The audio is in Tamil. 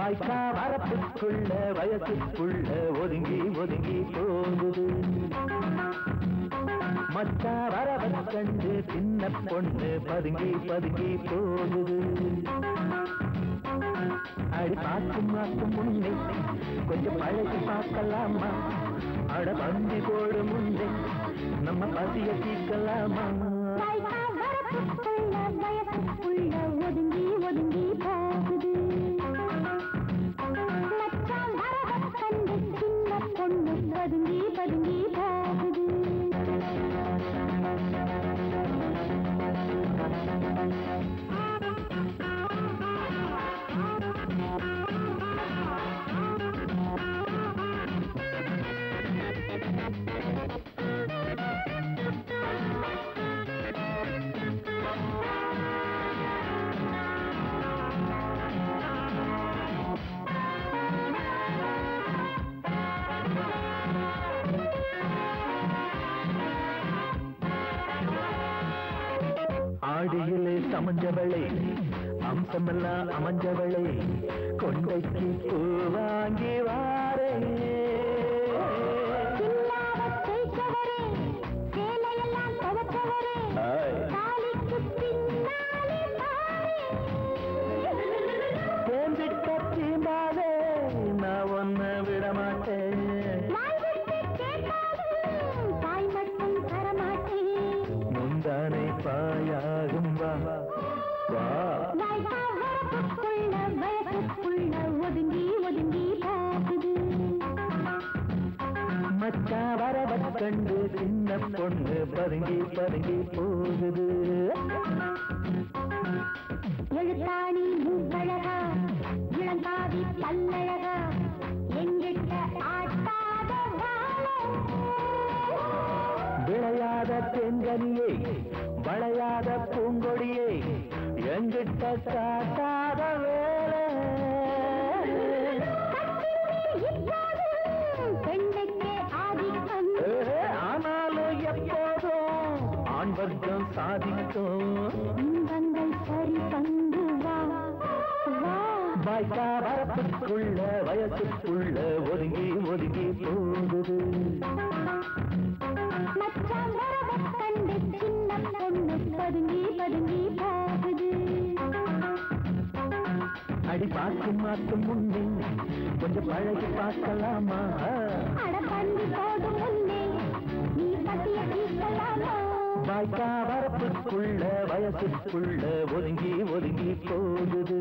வாய்க்கா வரப்புக்குள்ள வயசுக்குள்ள ஒதுங்கி ஒதுங்கி போகுது மச்சா வரவ கண்டு சின்ன பொண்ணு பதுங்கி பதுங்கி போகுது அடி பார்க்கும் முன்னே கொஞ்சம் பழகி பார்க்கலாமா அட பந்தி போடு முன்னே நம்ம பசிய தீர்க்கலாமா ஒதுங்கி ஒதுங்கி போகுது கண்டு சின்ன பொண்ணு பதுங்கி பதுங்கி போகுது ஆடியிலே சமஞ்சவளை அம்சமெல்லாம் அமைஞ்சவளை கொண்டைக்கு பூ வாங்கி வாரே தேம்பிட்ட தீம்பாதே நான் ஒன்ன விட மாட்டேன் முந்தானை பாயாகும் வா ஒதுங்கி ஒதுங்கி போகுது மச்சா வரவ கண்டு சின்ன பொண்ணு பதுங்கி பதுங்கி போகுது எழுத்தாணி மூக்கழகா இளங்காவி பல்லழகா எங்கிட்ட ஆட்டாத விளையாத தெங்கனியே வளையாத பூங்கொடியே எங்கிட்ட காட்டாத வேலை பெண்ணுக்கே ஆதிக்கம் ஆனாலும் எப்போதும் ஆண் வர்க்கம் சாதிக்கும் இன்பங்கள் சரி பங்கு வா வாய்க்கா வரப்புக்குள்ள வயசுக்குள்ள ஒதுங்கி ஒதுங்கி போகுது மச்சான் வரவ கண்டு சின்ன பொண்ணு பதுங்கி பதுங்கி போகுது அடி பார்க்கும் முன்னே கொஞ்சம் பழகி பார்க்கலாமா அட பந்தி போடும் முன்னே நீ பசிய தீர்க்கலாமா வாய்க்கா வரப்புக்குள்ள வயசுக்குள்ள ஒதுங்கி ஒதுங்கி போகுது